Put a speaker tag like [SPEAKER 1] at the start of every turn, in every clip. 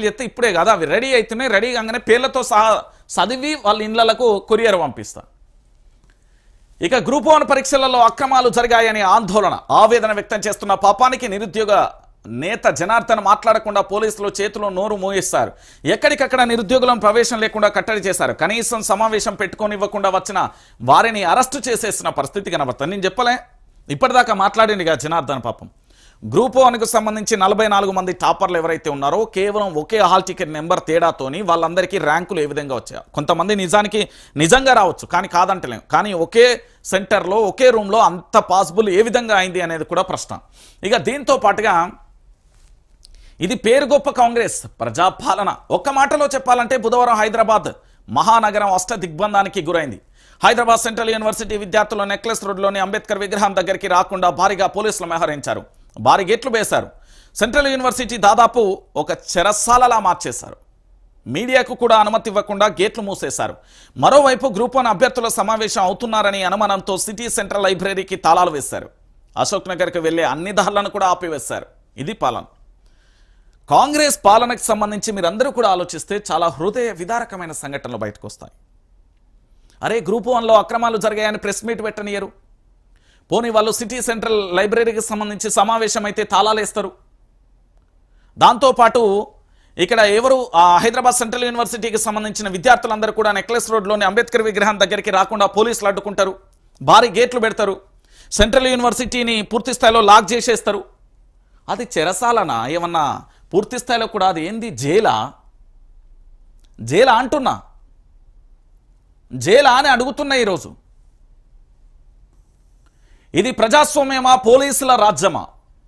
[SPEAKER 1] చేస్తే ఇప్పుడే కాదు, అవి రెడీ అవుతున్నాయి. రెడీ కాగానే పేర్లతో సహా చదివి వాళ్ళ ఇళ్లకు కొరియర్ పంపిస్తా. ఇక గ్రూప్ 1 పరీక్షలలో అక్రమాలు జరిగాయని ఆవేదన వ్యక్తం చేస్తున్న పాపానికి నిరుద్యోగ నేత జనార్దన్ మాట్లాడకుండా పోలీసులు చేతిలో నోరు మూయిస్తారు. ఎక్కడికక్కడ నిరుద్యోగులను ప్రవేశం లేకుండా కట్టడి చేశారు. కనీసం సమావేశం పెట్టుకోనివ్వకుండా వచ్చిన వారిని అరెస్టు చేసేసిన పరిస్థితి కనబడుతుంది. నేను చెప్పలే, ఇప్పటిదాకా మాట్లాడిందిగా జనార్దన్ పాపం. గ్రూప్ 1కు సంబంధించి 44 మంది టాపర్లు ఎవరైతే ఉన్నారో కేవలం ఒకే హాల్ టికెట్ నెంబర్ తేడాతోని వాళ్ళందరికీ ర్యాంకులు ఏ విధంగా వచ్చాయో, కొంతమంది నిజంగా రావచ్చు కానీ కాదంటలేం, కానీ ఒకే సెంటర్లో ఒకే రూమ్లో అంత పాసిబుల్ ఏ విధంగా అయింది అనేది కూడా ప్రశ్న. ఇక దీంతో పాటుగా ఇది పేరు గొప్ప కాంగ్రెస్ ప్రజాపాలన. ఒక్క మాటలో చెప్పాలంటే బుధవారం హైదరాబాద్ మహానగరం దిగ్బంధానికి గురైంది. హైదరాబాద్ సెంట్రల్ యూనివర్సిటీ విద్యార్థులు నెక్లెస్ రోడ్లోని అంబేద్కర్ విగ్రహం దగ్గరికి రాకుండా భారీగా పోలీసులు మోహరించారు. భారీ గేట్లు వేశారు. సెంట్రల్ యూనివర్సిటీ దాదాపు ఒక చెరసాలలా మార్చేశారు. మీడియాకు కూడా అనుమతి ఇవ్వకుండా గేట్లు మూసేశారు. మరోవైపు గ్రూప్ 1 అభ్యర్థుల సమావేశం అవుతున్నారని అనుమానంతో సిటీ సెంట్రల్ లైబ్రరీకి తాళాలు వేశారు. అశోక్ నగర్కి వెళ్లే అన్ని దారులను కూడా ఆపివేశారు. ఇది పాలన. కాంగ్రెస్ పాలనకు సంబంధించి మీరందరూ కూడా ఆలోచిస్తే చాలా హృదయ విదారకమైన సంఘటనలు బయటకు వస్తాయి. అరే గ్రూప్ 1లో అక్రమాలు జరిగాయని ప్రెస్ మీట్ పెట్టనియరు. పోనీ వాళ్ళు సిటీ సెంట్రల్ లైబ్రరీకి సంబంధించి సమావేశం అయితే తాళాలేస్తారు. దాంతోపాటు ఇక్కడ ఎవరు హైదరాబాద్ సెంట్రల్ యూనివర్సిటీకి సంబంధించిన విద్యార్థులందరూ కూడా నెక్లెస్ రోడ్లోని అంబేద్కర్ విగ్రహం దగ్గరికి రాకుండా పోలీసులు అడ్డుకుంటారు. భారీ గేట్లు పెడతారు. సెంట్రల్ యూనివర్సిటీని పూర్తి స్థాయిలో లాక్ చేసేస్తారు. అది చెరసాలనా ఏమన్నా పూర్తి స్థాయిలో కూడా? అది ఏంది జైలా అంటున్నా, జైలా అని అడుగుతున్నా. ఈరోజు ఇది ప్రజాస్వామ్యమా పోలీసుల రాజ్యమా?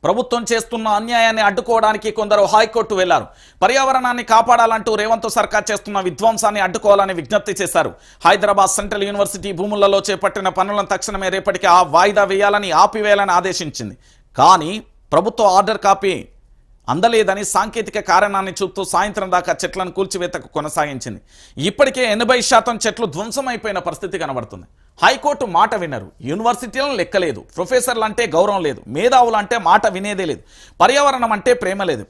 [SPEAKER 1] ప్రభుత్వం చేస్తున్న అన్యాయాన్ని అడ్డుకోవడానికి కొందరు హైకోర్టు వెళ్లారు. పర్యావరణాన్ని కాపాడాలంటూ రేవంత్ సర్కార్ చేస్తున్న విధ్వంసాన్ని అడ్డుకోవాలని విజ్ఞప్తి చేశారు. హైదరాబాద్ సెంట్రల్ యూనివర్సిటీ భూములలో చేపట్టిన పనులను తక్షణమే రేపటికి వాయిదా వేయాలని ఆపివేయాలని ఆదేశించింది. కానీ ప్రభుత్వ ఆర్డర్ కాపీ అందలేదని సాంకేతిక కారణాన్ని చూపుతూ సాయంత్రం దాకా చెట్లను కూల్చివేతకు కొనసాగించింది. ఇప్పటికే 80% చెట్లు ధ్వంసమైపోయిన పరిస్థితి కనబడుతుంది. హైకోర్టు మాట వినరు. యూనివర్సిటీలను లెక్కలేదు. ప్రొఫెసర్లు అంటే గౌరవం లేదు. మేధావులు అంటే మాట వినేదే లేదు. పర్యావరణం అంటే ప్రేమ లేదు.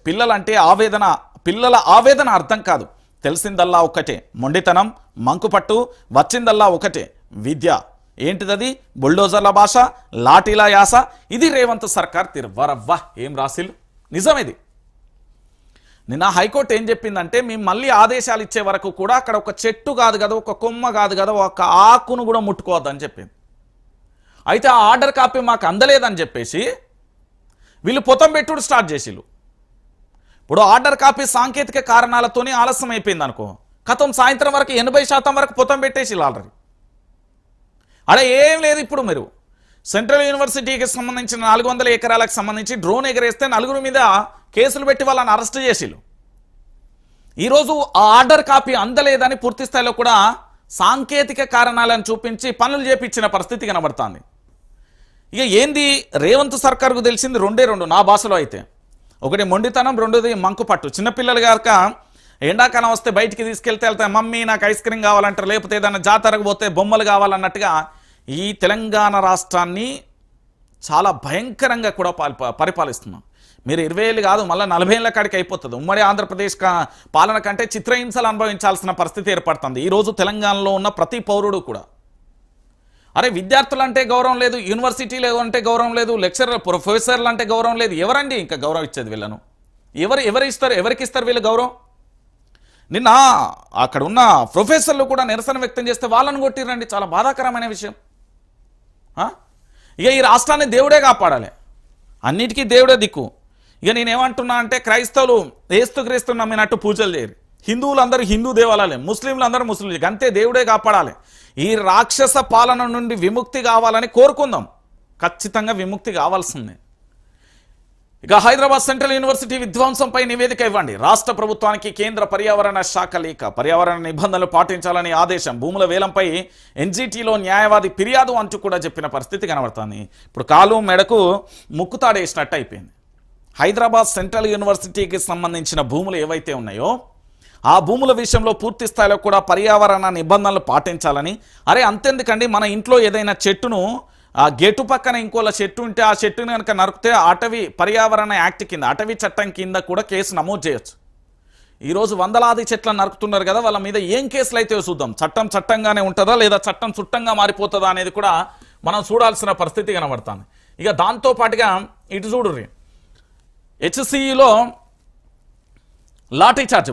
[SPEAKER 1] పిల్లల ఆవేదన అర్థం కాదు. తెలిసిందల్లా ఒకటే మొండితనం, మంకుపట్టు. వచ్చిందల్లా ఒకటే విద్య. ఏంటిదది? బుల్డోజర్ల భాష, లాఠీల యాస. ఇది రేవంత్ సర్కార్ తిరువరవ్వ ఏం రాసిలు. నిజం ఇది. నిన్న హైకోర్టు ఏం చెప్పిందంటే మేము మళ్ళీ ఆదేశాలు ఇచ్చే వరకు కూడా అక్కడ ఒక చెట్టు కాదు కదా, ఒక కొమ్మ కాదు కదా, ఒక ఆకును కూడా ముట్టుకోవద్దని చెప్పింది. అయితే ఆ ఆర్డర్ కాపీ మాకు అందలేదని చెప్పేసి వీళ్ళు పొతం పెట్టుడు స్టార్ట్ చేసిళ్ళు. ఇప్పుడు ఆర్డర్ కాపీ సాంకేతిక కారణాలతోనే ఆలస్యం అయిపోయింది అనుకో, కథం సాయంత్రం వరకు 80% వరకు పొతం పెట్టేసిళ్ళు ఆల్రెడీ. అక్కడ ఏం లేదు. ఇప్పుడు మీరు సెంట్రల్ యూనివర్సిటీకి సంబంధించిన 400 ఎకరాలకు సంబంధించి డ్రోన్ ఎగరేస్తే 4 మీద కేసులు పెట్టి వాళ్ళని అరెస్ట్ చేసిళ్ళు. ఈరోజు ఆ ఆర్డర్ కాపీ అందలేదని పూర్తి స్థాయిలో కూడా సాంకేతిక కారణాలను చూపించి పనులు చేపించిన పరిస్థితి కనబడుతుంది. ఇక ఏంది రేవంత్ సర్కార్కు తెలిసింది రెండు నా భాషలో అయితే. ఒకటి మొండితనం, రెండోది మంకుపట్టు. చిన్నపిల్లలు గాక ఎండాకాలం వస్తే బయటికి తీసుకెళ్తే మమ్మీ నాకు ఐస్ క్రీమ్ కావాలంటారు, లేకపోతే ఏదైనా జాతరకు పోతే బొమ్మలు కావాలన్నట్టుగా ఈ తెలంగాణ రాష్ట్రాన్ని చాలా భయంకరంగా కూడా పరిపాలిస్తున్నాం. మీరు 20 ఏళ్ళు కాదు మళ్ళీ 40 ఏళ్ళ కాడికి అయిపోతుంది. ఉమ్మడి ఆంధ్రప్రదేశ్ పాలన కంటే చిత్రహింసలు అనుభవించాల్సిన పరిస్థితి ఏర్పడుతుంది ఈరోజు తెలంగాణలో ఉన్న ప్రతి పౌరుడు కూడా. అరే విద్యార్థులు అంటే గౌరవం లేదు, యూనివర్సిటీలు అంటే గౌరవం లేదు, లెక్చరర్ ప్రొఫెసర్లు అంటే గౌరవం లేదు. ఎవరండి ఇంకా గౌరవం ఇచ్చేది వీళ్ళను? ఎవరికి ఇస్తారు వీళ్ళు గౌరవం? నిన్న అక్కడ ఉన్న ప్రొఫెసర్లు కూడా నిరసన వ్యక్తం చేస్తే వాళ్ళని కొట్టిరండి. చాలా బాధాకరమైన విషయం. ఇక ఈ రాష్ట్రాన్ని దేవుడే కాపాడాలి, అన్నిటికీ దేవుడే దిక్కు. ఇక నేనేమంటున్నా అంటే క్రైస్తవులు ఏస్తుక్రీస్తు నమ్మినట్టు పూజలు చేయరు, హిందువులందరూ హిందూ దేవాలయాలే, ముస్లింలందరూ ముస్లింలు, అంతే దేవుడే కాపాడాలి. ఈ రాక్షస పాలన నుండి విముక్తి కావాలని కోరుకుందాం. ఖచ్చితంగా విముక్తి కావాల్సిందే. ఇక హైదరాబాద్ సెంట్రల్ యూనివర్సిటీ విధ్వంసంపై నివేదిక ఇవ్వండి. రాష్ట్ర ప్రభుత్వానికి కేంద్ర పర్యావరణ శాఖ లేఖ. పర్యావరణ నిబంధనలు పాటించాలని ఆదేశం. భూముల వేలంపై ఎన్జిటిలో న్యాయవాది ఫిర్యాదు అంటూ కూడా చెప్పిన పరిస్థితి కనబడుతుంది. ఇప్పుడు కాలు మెడకు ముక్కుతాడేసినట్టు అయిపోయింది. హైదరాబాద్ సెంట్రల్ యూనివర్సిటీకి సంబంధించిన భూములు ఏవైతే ఉన్నాయో ఆ భూముల విషయంలో పూర్తి స్థాయిలో కూడా పర్యావరణ నిబంధనలు పాటించాలని. అరే అంతెందుకండి, మన ఇంట్లో ఏదైనా చెట్టును ఆ గేటు పక్కన ఇంకోలా చెట్టు ఉంటే ఆ చెట్టును కనుక నరికితే అటవీ పర్యావరణ యాక్ట్ కింద, అటవీ చట్టం కింద కూడా కేసు నమోదు చేయొచ్చు. ఈరోజు వందలాది చెట్లను నరుకుతున్నారు కదా, వాళ్ళ మీద ఏం కేసులు అయితే చూద్దాం. చట్టం చట్టంగానే ఉంటుందా లేదా చట్టం చుట్టంగా మారిపోతుందా అనేది కూడా మనం చూడాల్సిన పరిస్థితి కనబడుతుంది. ఇక దాంతో పాటుగా ఇటు చూడుర్రి, హెచ్సిఈలో లాఠీ చార్జ్